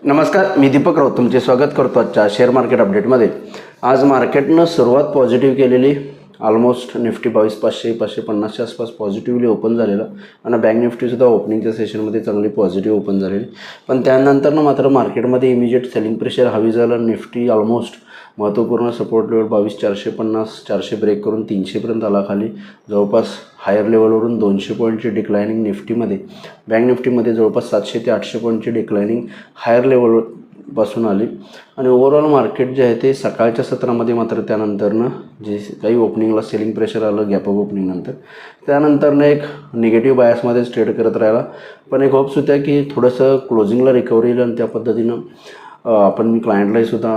नमस्कार, मी दीपक राऊत तुमचे स्वागत करतो आजच्या शेअर मार्केट अपडेटमध्ये। आज मार्केटनं सुरुवात पॉझिटिव्ह केलेली। ऑलमोस्ट निफ्टी 22,500 550च्या आसपास पॉझिटिव्हली ओपन झालेलं आणि बँक निफ्टीसुद्धा ओपनिंगच्या सेशनमध्ये चांगली पॉझिटिव्ह ओपन झालेली। पण त्यानंतरनं मात्र मार्केटमध्ये इमिजिएट सेलिंग प्रेशर हवी झालं। निफ्टी ऑलमोस्ट महत्त्वपूर्ण सपोर्ट लेवल 22,450 400 ब्रेक करून 300पर्यंत आला खाली। जवळपास हायर लेवलवरून 200 पॉईंटची डिक्लायनिंग निफ्टीमध्ये, बँक निफ्टीमध्ये जवळपास 700 ते 800 पॉईंटची डिक्लायनिंग हायर लेवलपासून आली। आणि ओव्हरऑल मार्केट जे आहे ते सकाळच्या सत्रामध्ये मात्र त्यानंतरनं जे काही ओपनिंगला सेलिंग प्रेशर आलं गॅप अप ओपनिंगनंतर, त्यानंतरनं एक निगेटिव्ह बायसमध्येच ट्रेड करत राहिला। पण एक होप्स होत्या की थोडंसं क्लोजिंगला रिकव्हरी येईल आणि त्या पद्धतीनं आपण मी क्लायंटलाही सुद्धा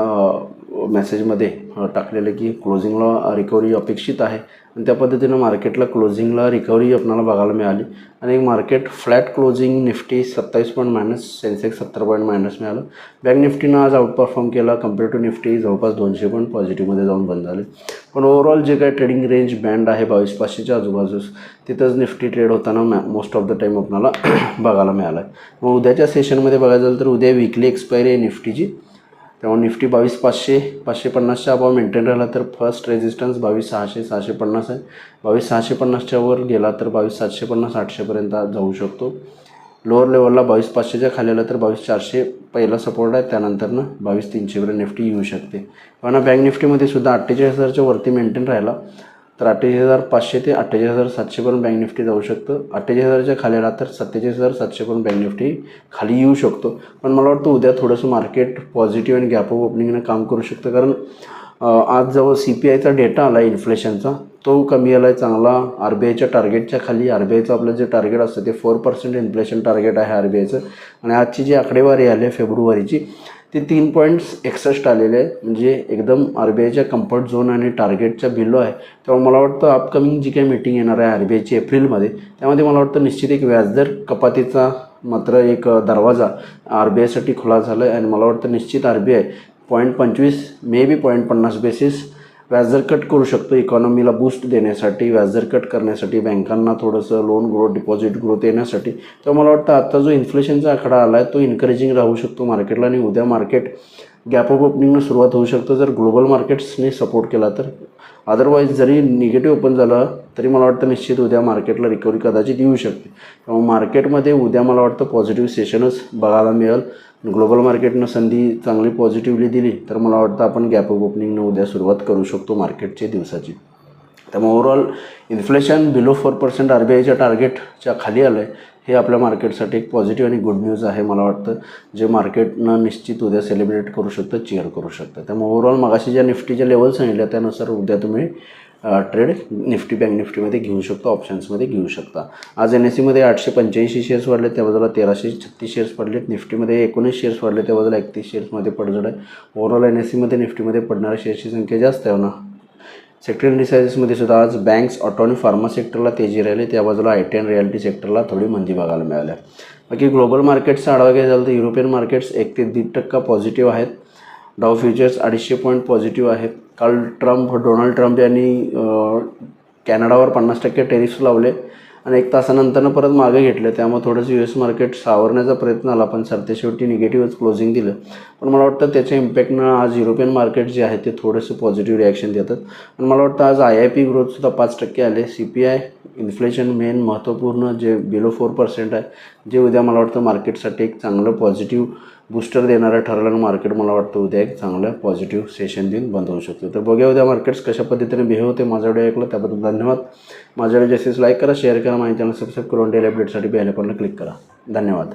मेसेजमध्ये टाकलेलं की क्लोजिंगला रिकव्हरी अपेक्षित आहे आणि त्या पद्धतीनं मार्केटला क्लोजिंगला रिकव्हरी आपल्याला बघायला मिळाली। आणि एक market flat closing, Nifty 27 point minus, Sensex 70 point minus मिळालं। बँक निफ्टीनं आज आउट परफॉर्म केला कम्पेअर टू निफ्टी, जवळपास 200 पॉईंट पॉझिटिव्हमध्ये जाऊन बंद झाले। पण ओव्हरऑल जे काही ट्रेडिंग रेंज बँड आहे 22,500च्या आजूबाजूस, तिथंच निफ्टी ट्रेड होताना मोस्ट ऑफ द टाईम आपल्याला बघायला मिळाला आहे। मग उद्याच्या सेशनमध्ये बघायचं झालं तर उद्या वीकली एक्सपायरी आहे निफ्टीची, त्यामुळे निफ्टी 22,500 550च्या अबाव मेंटेन राहिला तर फर्स्ट रेजिस्टन्स 22,600 650 आहे। 22,650च्या वर गेला तर 22,750 800पर्यंत जाऊ शकतो। लोअर लेवलला 22,500च्या खाली आला तर 22,400 पहिला सपोर्ट आहे, त्यानंतरनं 22,300पर्यंत निफ्टी येऊ शकते। पण बँक निफ्टीमध्ये सुद्धा 48,000च्या वरती मेंटेन राहिला तर 48,500 ते 48,700पर्यंत बँक निफ्टी जाऊ शकतं। 48,000च्या खाली आला तर 47,700पर्यंत बँक निफ्टी खाली येऊ शकतो। पण मला वाटतं उद्या थोडंसं मार्केट पॉझिटिव्ह आणि गॅप अप ओपनिंगनं काम करू शकतं, कारण आज जवळ CPIचा डेटा आला आहे इन्फ्लेशनचा, तो कमी आला आहे चांगला। RBIच्या टार्गेटच्या खाली, RBIचं आपलं जे टार्गेट असतं ते 4% इन्फ्लेशन टार्गेट आहे RBIचं। आणि आजची जी आकडेवारी आली आहे फेब्रुवारीची ती 3.61 आलेले आहे, म्हणजे एकदम RBIच्या कम्फर्ट झोन आणि टार्गेटच्या बिलो आहे। त्यामुळे मला वाटतं अपकमिंग जी काही मीटिंग येणार आहे RBIची एप्रिलमध्ये, त्यामध्ये मला वाटतं निश्चित एक व्याजदर कपातीचा मात्र एक दरवाजा RBIसाठी खुला झाला आहे। आणि मला वाटतं निश्चित RBI 0.25 मे बी 0.50 बेसिस व्याजदर कट करू शकतो इकॉनॉमीला बूस्ट देण्यासाठी, व्याजदर कट करण्यासाठी, बँकांना थोडंसं लोन ग्रोथ, डिपॉझिट ग्रोथ येण्यासाठी। तर मला वाटतं आत्ता जो इन्फ्लेशनचा आकडा आला आहे तो इन्करेजिंग राहू शकतो मार्केटला आणि उद्या मार्केट गॅप अप ओपनिंगनं सुरुवात होऊ शकतं जर ग्लोबल मार्केट्सने सपोर्ट केला तर। अदरवाईज जरी निगेटिव्ह ओपन झालं तरी मला वाटतं निश्चित उद्या मार्केटला रिकव्हरी कदाचित येऊ शकते। त्यामुळे मार्केटमध्ये उद्या मला वाटतं पॉझिटिव्ह सेशनच बघायला मिळेल। ग्लोबल मार्केटनं संधी चांगली पॉझिटिव्हली दिली तर मला वाटतं आपण गॅप अप ओपनिंगनं उद्या सुरुवात करू शकतो मार्केटच्या दिवसाची। त्यामुळे ओव्हरऑल इन्फ्लेशन बिलो 4% RBIच्या टार्गेटच्या खाली आलं आहे, हे आपल्या मार्केटसाठी एक पॉझिटिव्ह आणि गुड न्यूज आहे मला वाटतं, जे मार्केटनं निश्चित उद्या सेलिब्रेट करू शकतं, चीअर करू शकतं। त्यामुळे ओव्हरऑल मगाशी ज्या निफ्टीच्या लेवल सांगितल्या त्यानुसार उद्या तुम्ही ट्रेड निफ्टी बँक निफ्टीमध्ये घेऊ शकतो, ऑप्शन्समध्ये घेऊ शकता। आज NSEमध्ये 885 शेअर्स वाढले, त्या बाजूला 1336 शेअर्स पडलेत। निफ्टीमध्ये 19 शेअर्स वाढले, त्या बाजूला 31 शेअर्समध्ये पडझड आहे। ओव्हरऑल NSEमध्ये निफ्टीमध्ये पडणाऱ्या शेअर्सची संख्या जास्त आहे ना। सेक्टर इंडिसाइजेसमध्ये सुद्धा आज बँक्स, ऑटो आणि फार्मा सेक्टरला तेजी राहिली, त्या बाजूला IT आणि रिअल्टी सेक्टरला थोडी मंदी बघायला मिळाल्या। बाकी ग्लोबल मार्केट्सचा आढावा घ्यायचा झालं तर युरोपियन मार्केट्स 1 ते 1.5% पॉझिटिव्ह आहेत। डाव फ्युचर्स 250 पॉईंट पॉझिटिव्ह आहेत। काल डोनाल्ड ट्रम्प यांनी कॅनडावर 50% टेरिफ्स लावले आणि 1 तासानंतरनं परत मागे घेतले, त्यामुळे थोडंसं US मार्केट सावरण्याचा प्रयत्न आला, पण सरतेशेवटी निगेटिव्हच क्लोजिंग दिलं। पण मला वाटतं त्याच्या इम्पॅक्टनं आज युरोपियन मार्केट जे आहे ते थोडंसं पॉझिटिव्ह रिॲक्शन देतात। पण मला वाटतं आज IIP ग्रोथसुद्धा 5% आले। CPI इन्फ्लेशन मेन महत्त्वपूर्ण जे बिलो 4% आहे, जे उद्या मला वाटतं मार्केटसाठी एक चांगलं पॉझिटिव्ह बूस्टर देणारं ठरलं आणि मार्केट मला वाटतं उद्या एक चांगलं पॉझिटिव्ह सेशन देऊन बंद होऊ शकतो। तर बघूया उद्या मार्केट्स कशा पद्धतीने बिहेव होते। माझा व्हिडिओ ऐकला त्याबद्दल धन्यवाद। माझ्या व्हिडिओ जास्तीत लाईक करा, शेअर करा, माझ्या चॅनल सबस्क्राईब करून डेली अपडेटसाठी बेल आयकॉनला क्लिक करा। धन्यवाद।